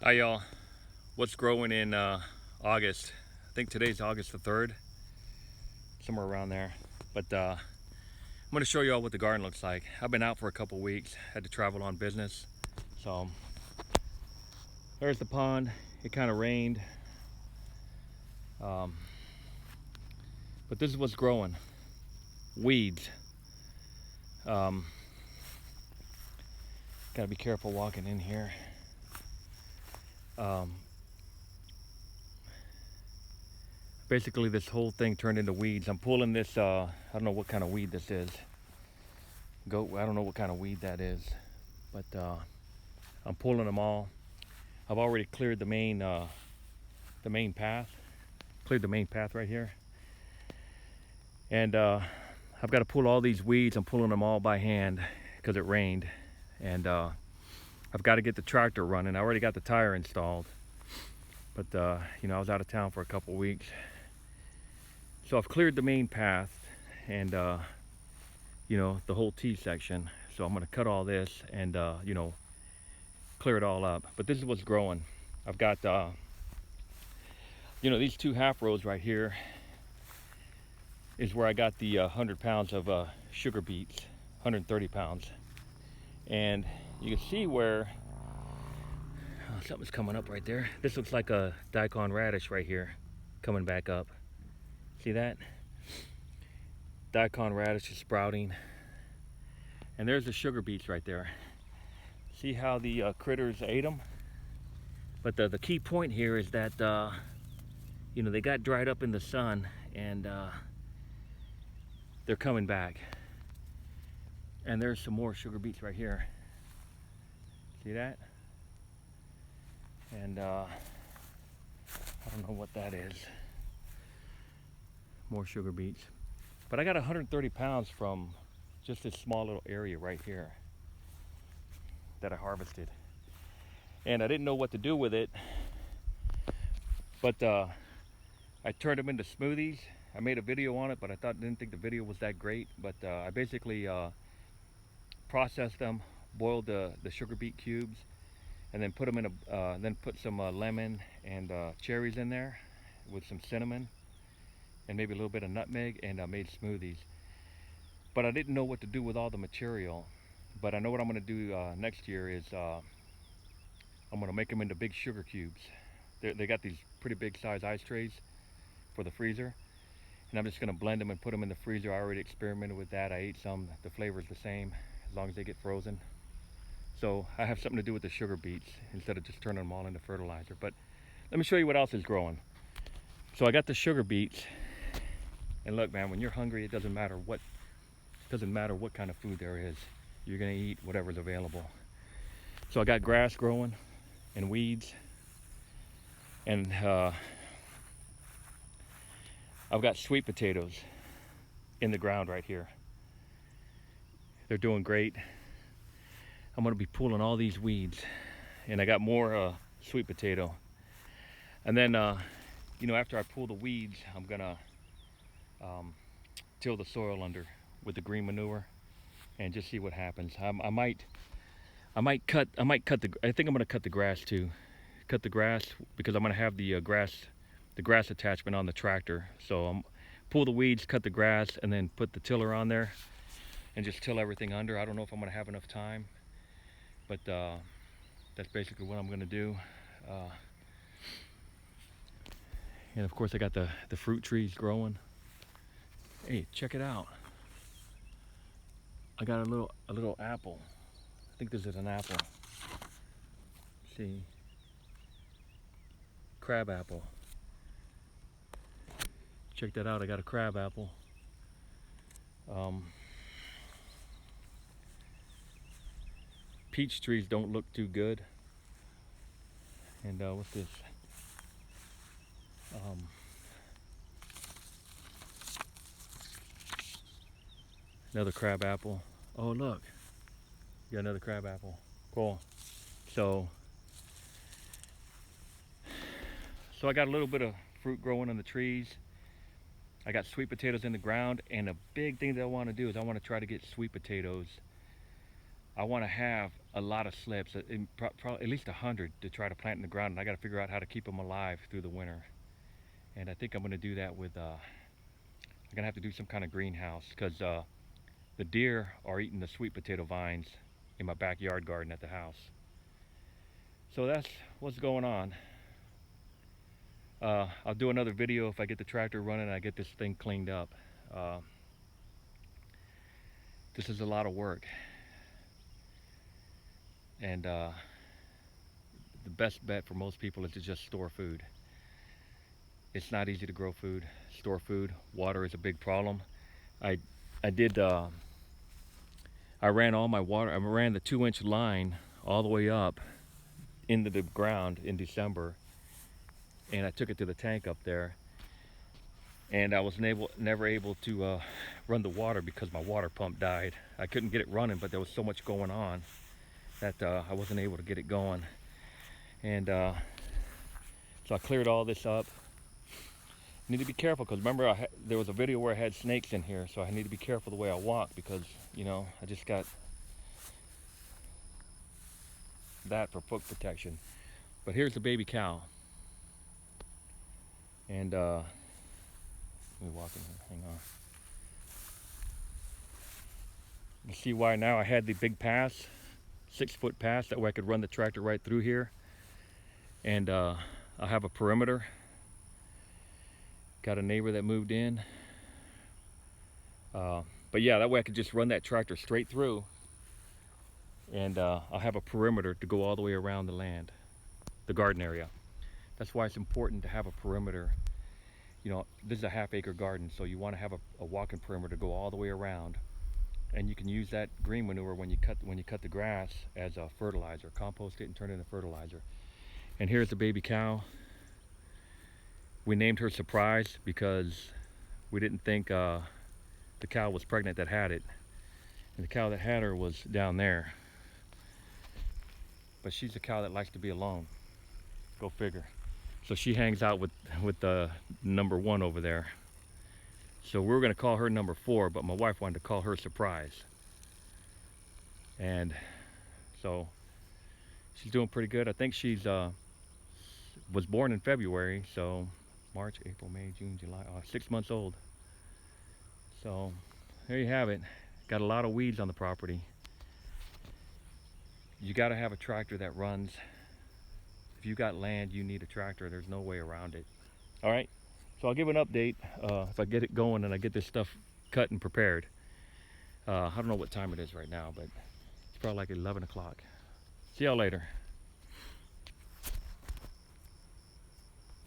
Hi y'all. What's growing in August? I think today's August the 3rd, somewhere around there. But I'm going to show you all what the garden looks like. I've been out for a couple weeks, had to travel on business. So there's the pond. It kind of rained. But this is what's growing. Weeds. Gotta be careful walking in here. Basically this whole thing turned into weeds. I'm pulling this, I don't know what kind of weed this is. I don't know what kind of weed that is, but I'm pulling them all. I've already cleared the main path. Cleared the main path right here. And I've got to pull all these weeds. I'm pulling them all by hand because it rained. And I've got to get the tractor running. I already got the tire installed. But you know, I was out of town for a couple weeks. So I've cleared the main path and you know, the whole T section. So I'm going to cut all this and you know, clear it all up. But this is what's growing. I've got you know, these two half rows right here is where I got the 100 pounds of sugar beets, 130 pounds. And you can see where something's coming up right there. This looks like a daikon radish right here coming back up. See that? Daikon radish is sprouting. And there's the sugar beets right there. See how the critters ate them? But the key point here is that you know, they got dried up in the sun and they're coming back. And there's some more sugar beets right here. See that? And I don't know what that is. More sugar beets. But I got 130 pounds from just this small little area right here that I harvested. And I didn't know what to do with it, but I turned them into smoothies. I made a video on it, but didn't think the video was that great. But I basically processed them, boiled the sugar beet cubes, and then put them in then put some lemon and cherries in there with some cinnamon and maybe a little bit of nutmeg, and made smoothies. But I didn't know what to do with all the material. But I know what I'm going to do next year is I'm going to make them into big sugar cubes. They got these pretty big size ice trays for the freezer, and I'm just going to blend them and put them in the freezer. I already experimented with that. I ate some. The flavor is the same as long as they get frozen. So I have something to do with the sugar beets instead of just turning them all into fertilizer. But let me show you what else is growing. So I got the sugar beets, and look, man, when you're hungry, it doesn't matter what kind of food there is. You're gonna eat whatever's available. So I got grass growing and weeds, and I've got sweet potatoes in the ground right here. They're doing great. I'm gonna be pulling all these weeds, and I got more sweet potato. And then you know, after I pull the weeds, I'm gonna till the soil under with the green manure and just see what happens. I think I'm gonna cut the grass too. Cut the grass because I'm gonna have the grass attachment on the tractor. So pull the weeds, cut the grass, and then put the tiller on there and just till everything under. I don't know if I'm gonna have enough time, but that's basically what I'm gonna do. And of course I got the fruit trees growing. Hey, check it out. I got a little apple. I think this is an apple. See? Crab apple. Check that out. I got a crab apple. Peach trees don't look too good. And what's this? Another crab apple. Oh, look. Got another crab apple. Cool. So I got a little bit of fruit growing on the trees. I got sweet potatoes in the ground, and a big thing that I want to do is I want to try to get sweet potatoes I want to have a lot of slips, at least 100 to try to plant in the ground. And I got to figure out how to keep them alive through the winter. And I think I'm going to do that with, I'm going to have to do some kind of greenhouse because the deer are eating the sweet potato vines in my backyard garden at the house. So that's what's going on. I'll do another video if I get the tractor running and I get this thing cleaned up. This is a lot of work. And the best bet for most people is to just store food. It's not easy to grow food, store food. Water is a big problem. I ran all my water, I ran the 2-inch line all the way up into the ground in December, and I took it to the tank up there, and I was never able to run the water because my water pump died. I couldn't get it running, but there was so much going on that I wasn't able to get it going. And so I cleared all this up. I need to be careful because remember there was a video where I had snakes in here, so I need to be careful the way I walk because, you know, I just got that for foot protection. But here's the baby cow. And let me walk in here, hang on. You see why now I had the big pass, 6-foot pass, that way I could run the tractor right through here. And I have a perimeter. Got a neighbor that moved in. But yeah, that way I could just run that tractor straight through. And I'll have a perimeter to go all the way around the land, the garden area. That's why it's important to have a perimeter. You know, this is a half-acre garden, so you want to have a walking perimeter to go all the way around. And you can use that green manure when you cut the grass as a fertilizer. Compost it and turn it into fertilizer. And here's the baby cow. We named her Surprise because we didn't think the cow was pregnant that had it. And the cow that had her was down there. But she's a cow that likes to be alone. Go figure. So she hangs out with the number 1 over there. So we were going to call her number 4, but my wife wanted to call her Surprise. And so she's doing pretty good. I think she's was born in February, so March, April, May, June, July, 6 months old. So there you have it. Got a lot of weeds on the property. You got to have a tractor that runs. If you got land, you need a tractor. There's no way around it. All right, so I'll give an update if I get it going and I get this stuff cut and prepared. I don't know what time it is right now, but it's probably like 11 o'clock. See y'all later.